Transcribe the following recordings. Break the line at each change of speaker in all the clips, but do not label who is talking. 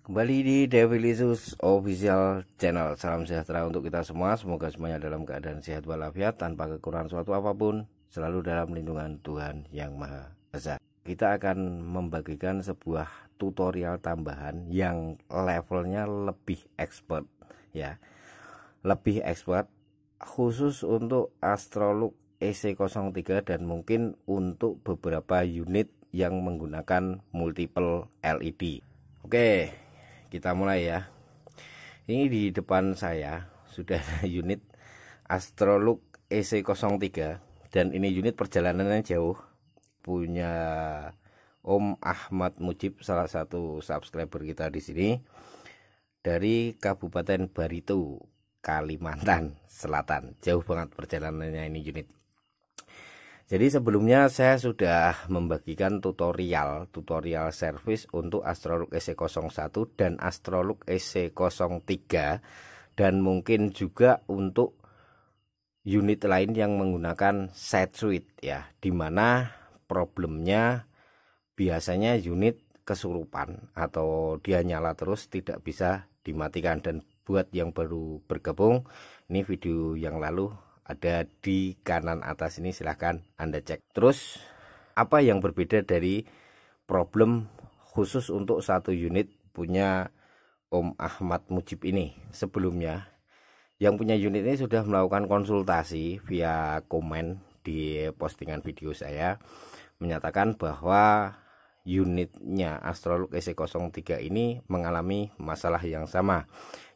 Kembali di Devilisus Official Channel. Salam sejahtera untuk kita semua. Semoga semuanya dalam keadaan sehat walafiat, tanpa kekurangan suatu apapun, selalu dalam lindungan Tuhan Yang Maha Esa. Kita akan membagikan sebuah tutorial tambahan yang levelnya lebih expert, ya. Lebih expert khusus untuk Astrolux EC03 dan mungkin untuk beberapa unit yang menggunakan multiple LED. Oke, kita mulai ya. Ini di depan saya sudah ada unit Astrolux EC03 dan ini unit perjalanannya jauh, punya Om Ahmad Mujib, salah satu subscriber kita di sini, dari Kabupaten Barito, Kalimantan Selatan. Jauh banget perjalanannya ini unit. Jadi sebelumnya saya sudah membagikan tutorial service untuk Astrolux EC01 dan Astrolux EC03 dan mungkin juga untuk unit lain yang menggunakan side switch ya, dimana problemnya biasanya unit kesurupan atau dia nyala terus tidak bisa dimatikan. Dan buat yang baru bergabung, ini video yang lalu ada di kanan atas ini, silahkan Anda cek. Terus apa yang berbeda dari problem khusus untuk satu unit punya Om Ahmad Mujib ini? Sebelumnya yang punya unit ini sudah melakukan konsultasi via komen di postingan video saya, menyatakan bahwa unitnya Astrolux EC03 ini mengalami masalah yang sama.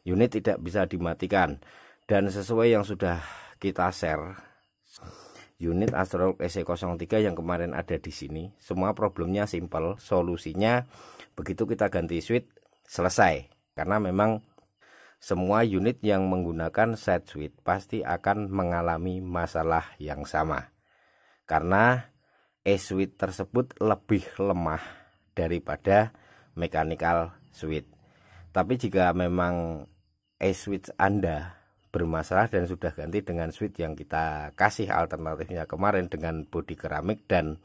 Unit tidak bisa dimatikan, dan sesuai yang sudah kita share, unit Astrolux EC03 yang kemarin ada di sini, semua problemnya simple. Solusinya begitu kita ganti switch selesai. Karena memang semua unit yang menggunakan side switch pasti akan mengalami masalah yang sama, karena E-switch tersebut lebih lemah daripada mechanical switch. Tapi jika memang E-switch Anda bermasalah dan sudah ganti dengan switch yang kita kasih alternatifnya kemarin dengan bodi keramik dan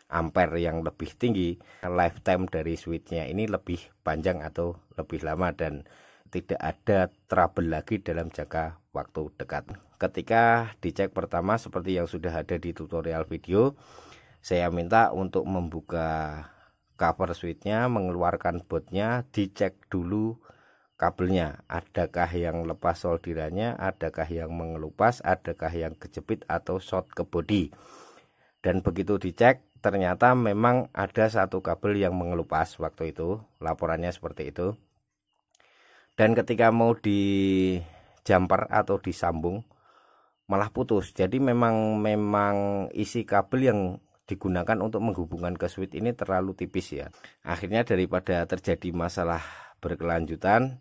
ampere yang lebih tinggi, lifetime dari switchnya ini lebih panjang atau lebih lama dan tidak ada trouble lagi dalam jangka waktu dekat. Ketika dicek pertama seperti yang sudah ada di tutorial video, saya minta untuk membuka cover switchnya, mengeluarkan bautnya, dicek dulu kabelnya, adakah yang lepas solderannya, adakah yang mengelupas, adakah yang kejepit atau short ke bodi. Dan begitu dicek, ternyata memang ada satu kabel yang mengelupas waktu itu, laporannya seperti itu. Dan ketika mau di jumper atau disambung malah putus. Jadi memang isi kabel yang digunakan untuk menghubungkan ke switch ini terlalu tipis ya. Akhirnya daripada terjadi masalah berkelanjutan,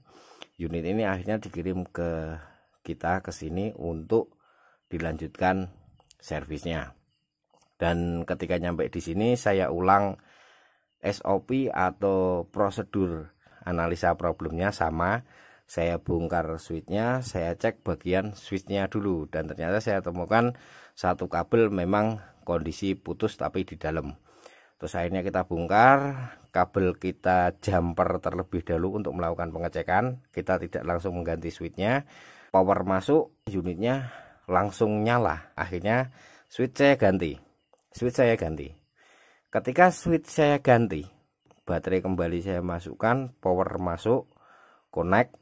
unit ini akhirnya dikirim ke kita ke sini untuk dilanjutkan servisnya. Dan ketika nyampe di sini saya ulang SOP atau prosedur analisa problemnya sama. Saya bongkar switchnya, saya cek bagian switchnya dulu, dan ternyata saya temukan satu kabel memang kondisi putus tapi di dalam. Terus akhirnya kita bongkar kabel, kita jumper terlebih dahulu untuk melakukan pengecekan. Kita tidak langsung mengganti switchnya, power masuk, unitnya langsung nyala. Akhirnya switch saya ganti. Ketika switch saya ganti, baterai kembali saya masukkan, power masuk, connect,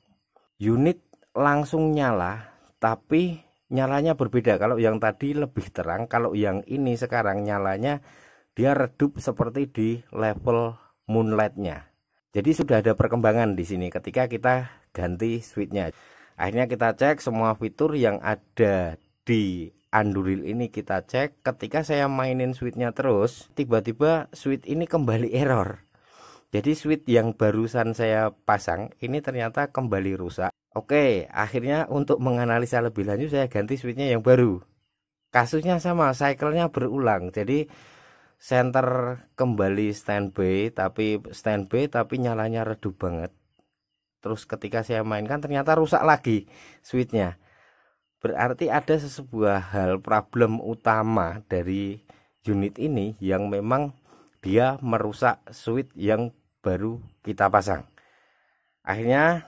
unit langsung nyala. Tapi nyalanya berbeda. Kalau yang tadi lebih terang, kalau yang ini sekarang nyalanya dia redup seperti di level moonlightnya. Jadi sudah ada perkembangan di sini ketika kita ganti switchnya. Akhirnya kita cek semua fitur yang ada di Anduril ini, kita cek. Ketika saya mainin switchnya terus, tiba-tiba switch ini kembali error. Jadi switch yang barusan saya pasang ini ternyata kembali rusak. Oke, akhirnya untuk menganalisa lebih lanjut saya ganti switchnya yang baru. Kasusnya sama, cycle-nya berulang. Jadi center kembali standby tapi nyalanya redup banget. Terus ketika saya mainkan ternyata rusak lagi switchnya. Berarti ada sebuah hal problem utama dari unit ini yang memang dia merusak switch yang baru kita pasang. Akhirnya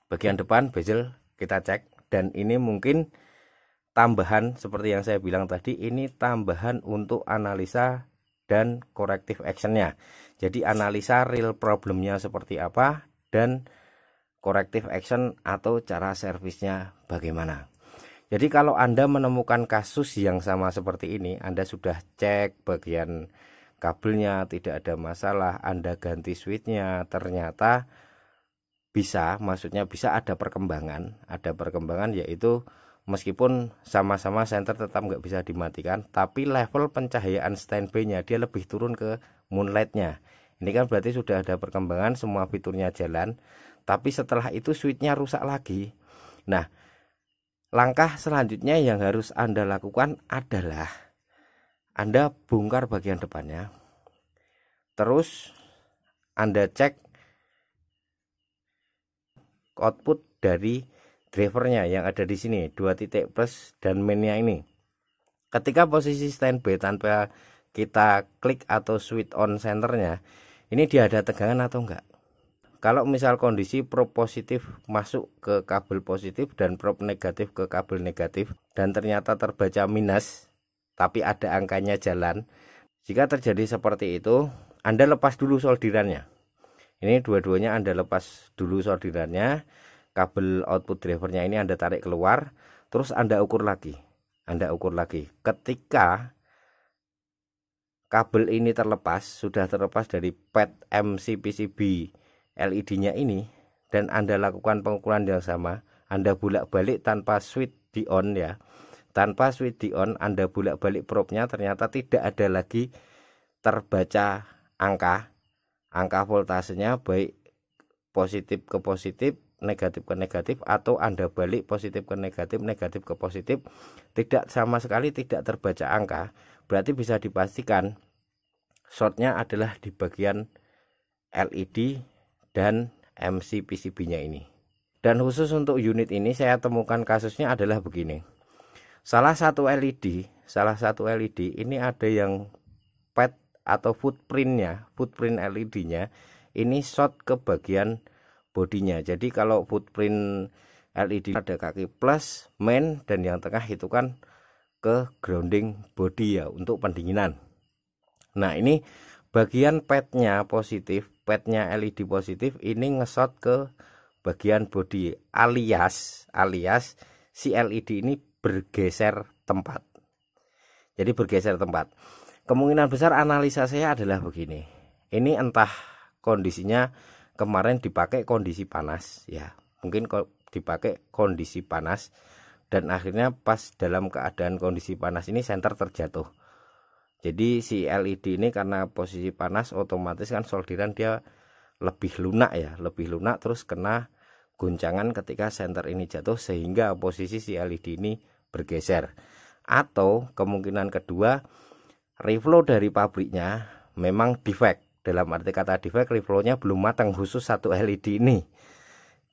bagian depan bezel kita cek, dan ini mungkin tambahan seperti yang saya bilang tadi, ini tambahan untuk analisa dan corrective actionnya. Jadi analisa real problemnya seperti apa dan corrective action atau cara servisnya bagaimana. Jadi kalau Anda menemukan kasus yang sama seperti ini, Anda sudah cek bagian kabelnya tidak ada masalah, Anda ganti switchnya, ternyata bisa, maksudnya bisa ada perkembangan yaitu meskipun sama-sama senter tetap nggak bisa dimatikan, tapi level pencahayaan standby-nya dia lebih turun ke moonlight-nya. Ini kan berarti sudah ada perkembangan, semua fiturnya jalan, tapi setelah itu switch-nya rusak lagi. Nah, langkah selanjutnya yang harus Anda lakukan adalah Anda bongkar bagian depannya, terus Anda cek output dari drivernya yang ada di sini, 2 titik plus dan mainnya ini. Ketika posisi standby tanpa kita klik atau switch on senternya, ini dia ada tegangan atau enggak. Kalau misal kondisi probe positif masuk ke kabel positif dan probe negatif ke kabel negatif dan ternyata terbaca minus tapi ada angkanya jalan, jika terjadi seperti itu, Anda lepas dulu soldirannya. Ini dua-duanya Anda lepas dulu soldirannya, kabel output drivernya ini Anda tarik keluar, terus Anda ukur lagi. Ketika kabel ini sudah terlepas dari pad MCPCB LED-nya ini, dan Anda lakukan pengukuran yang sama, Anda bolak-balik tanpa switch di on ya. Tanpa switch di on, Anda bolak-balik probe-nya, ternyata tidak ada lagi terbaca angka voltasenya, baik positif ke positif, negatif ke negatif, atau Anda balik positif ke negatif, negatif ke positif, tidak sama sekali tidak terbaca angka. Berarti bisa dipastikan shortnya adalah di bagian LED dan MCPCB-nya ini. Dan khusus untuk unit ini saya temukan kasusnya adalah begini. Salah satu LED ini ada yang pad atau footprint LED-nya ini short ke bagian bodinya. Jadi kalau footprint LED ada kaki plus, main, dan yang tengah itu kan ke grounding body ya, untuk pendinginan. Nah, ini bagian padnya positif, padnya LED positif ini nge-short ke bagian body, alias si LED ini bergeser tempat. Jadi bergeser tempat. Kemungkinan besar analisa saya adalah begini. Ini entah kondisinya kemarin dipakai kondisi panas ya. Mungkin dipakai kondisi panas dan akhirnya pas dalam keadaan kondisi panas ini senter terjatuh. Jadi si LED ini karena posisi panas otomatis kan solderan dia lebih lunak ya, terus kena guncangan ketika senter ini jatuh sehingga posisi si LED ini bergeser. Atau kemungkinan kedua, reflow dari pabriknya memang defect. Dalam arti kata defect, reflownya belum matang khusus satu LED ini.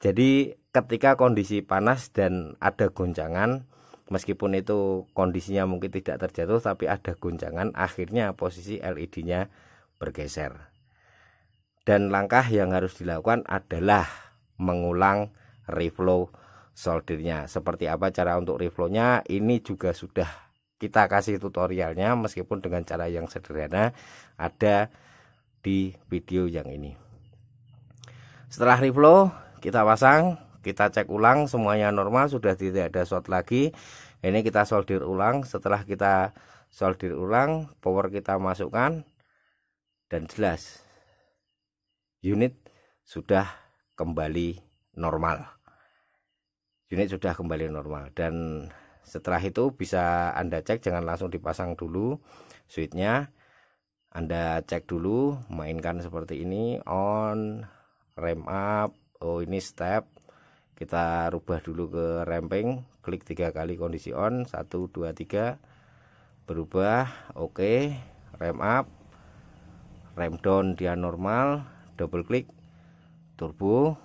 Jadi ketika kondisi panas dan ada goncangan, meskipun itu kondisinya mungkin tidak terjatuh tapi ada goncangan, akhirnya posisi LED-nya bergeser. Dan langkah yang harus dilakukan adalah mengulang reflow soldernya. Seperti apa cara untuk reflownya, ini juga sudah kita kasih tutorialnya, meskipun dengan cara yang sederhana, ada di video yang ini. Setelah reflow kita pasang, kita cek ulang semuanya normal, sudah tidak ada short lagi. Ini kita solder ulang. Setelah kita solder ulang, power kita masukkan, dan jelas unit sudah kembali normal. Dan setelah itu bisa Anda cek, jangan langsung dipasang dulu switchnya. Anda cek dulu, mainkan seperti ini, on, rem up, oh ini step, kita rubah dulu ke ramping, klik 3 kali kondisi on, 1, 2, 3, berubah, oke, rem up, rem down dia normal, double klik, turbo,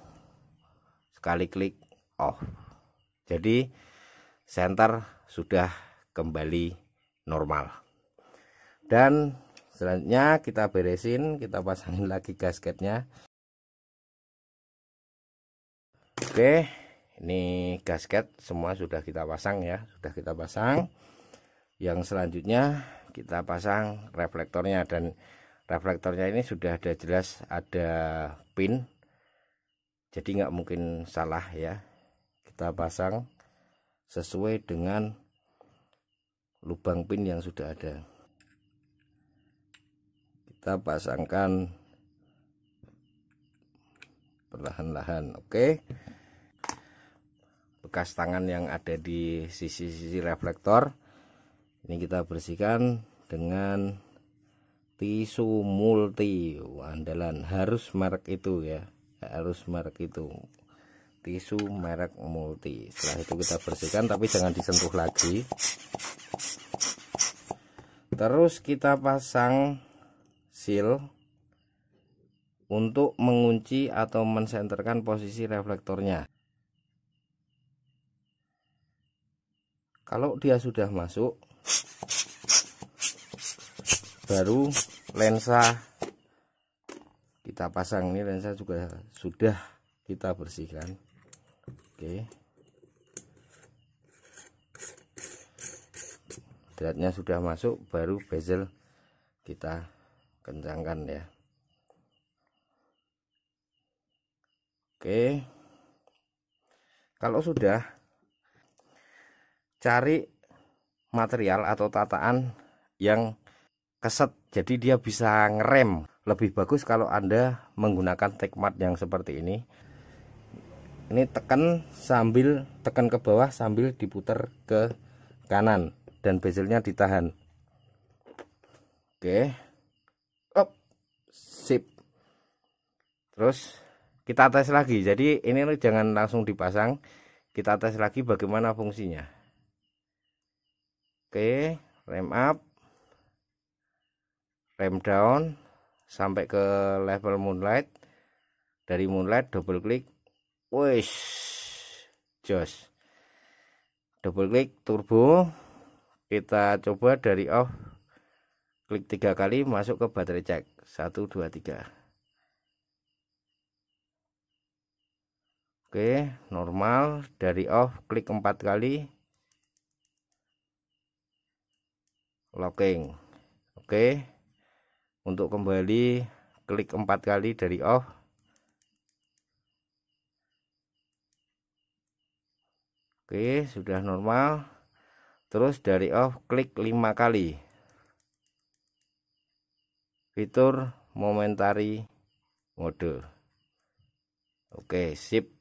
sekali klik, off. Jadi senter sudah kembali normal. Dan selanjutnya kita beresin, kita pasangin lagi gasketnya. Oke, ini gasket semua sudah kita pasang ya, sudah kita pasang. Yang selanjutnya kita pasang reflektornya, dan reflektornya ini sudah ada jelas ada pin, jadi nggak mungkin salah ya. Kita pasang sesuai dengan lubang pin yang sudah ada. Kita pasangkan perlahan-lahan. Oke, bekas tangan yang ada di sisi-sisi reflektor ini kita bersihkan dengan tisu multi andalan, harus merek itu ya, harus merek itu, tisu merek multi. Setelah itu kita bersihkan tapi jangan disentuh lagi. Terus kita pasang seal untuk mengunci atau mensenterkan posisi reflektornya. Kalau dia sudah masuk, baru lensa kita pasang. Ini lensa juga sudah kita bersihkan. Oke, dratnya sudah masuk, baru bezel kita kencangkan ya. Oke, kalau sudah, cari material atau tataan yang keset, jadi dia bisa ngerem. Lebih bagus kalau Anda menggunakan tekmat yang seperti ini. Ini tekan ke bawah sambil diputar ke kanan dan bezelnya ditahan. Oke, up, sip. Terus kita tes lagi. Jadi ini jangan langsung dipasang, kita tes lagi bagaimana fungsinya. Oke, rem up, rem down sampai ke level moonlight. Dari moonlight double klik, wish, jos. Double klik turbo, kita coba dari off, klik 3 kali masuk ke baterai cek 1 2 3. Oke, normal. Dari off klik 4 kali, locking. Oke, untuk kembali klik 4 kali dari off. Oke, sudah normal. Terus dari off klik 5 kali, fitur momentary mode. Oke, sip.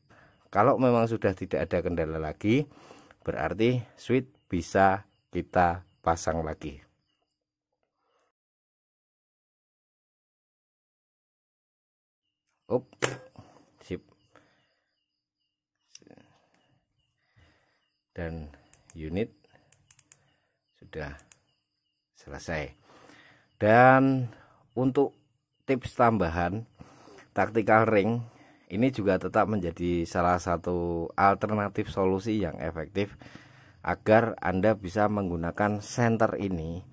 Kalau memang sudah tidak ada kendala lagi, berarti switch bisa kita pasang lagi. Sip. Dan unit sudah selesai. Dan untuk tips tambahan, tactical ring ini juga tetap menjadi salah satu alternatif solusi yang efektif agar Anda bisa menggunakan senter ini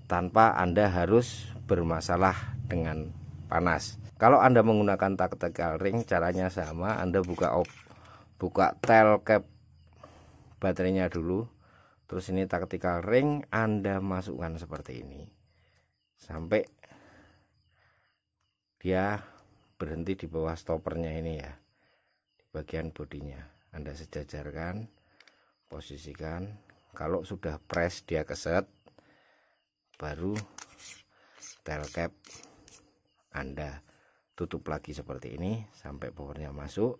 tanpa Anda harus bermasalah dengan panas. Kalau Anda menggunakan tactical ring, caranya sama. Anda buka tail cap baterainya dulu, terus ini tactical ring Anda masukkan seperti ini sampai dia berhenti di bawah stoppernya ini ya, di bagian bodinya. Anda sejajarkan, posisikan. Kalau sudah press dia keset, baru tail cap Anda tutup lagi seperti ini sampai powernya masuk.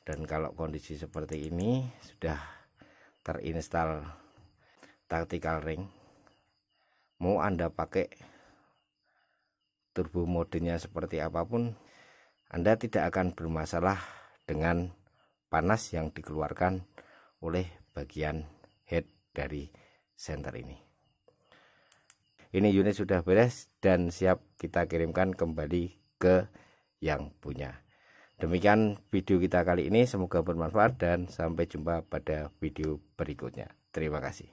Dan kalau kondisi seperti ini sudah terinstall tactical ring, mau Anda pakai turbo modenya seperti apapun, Anda tidak akan bermasalah dengan panas yang dikeluarkan oleh bagian head dari senter ini. Ini unit sudah beres dan siap kita kirimkan kembali ke yang punya. Demikian video kita kali ini, semoga bermanfaat dan sampai jumpa pada video berikutnya. Terima kasih.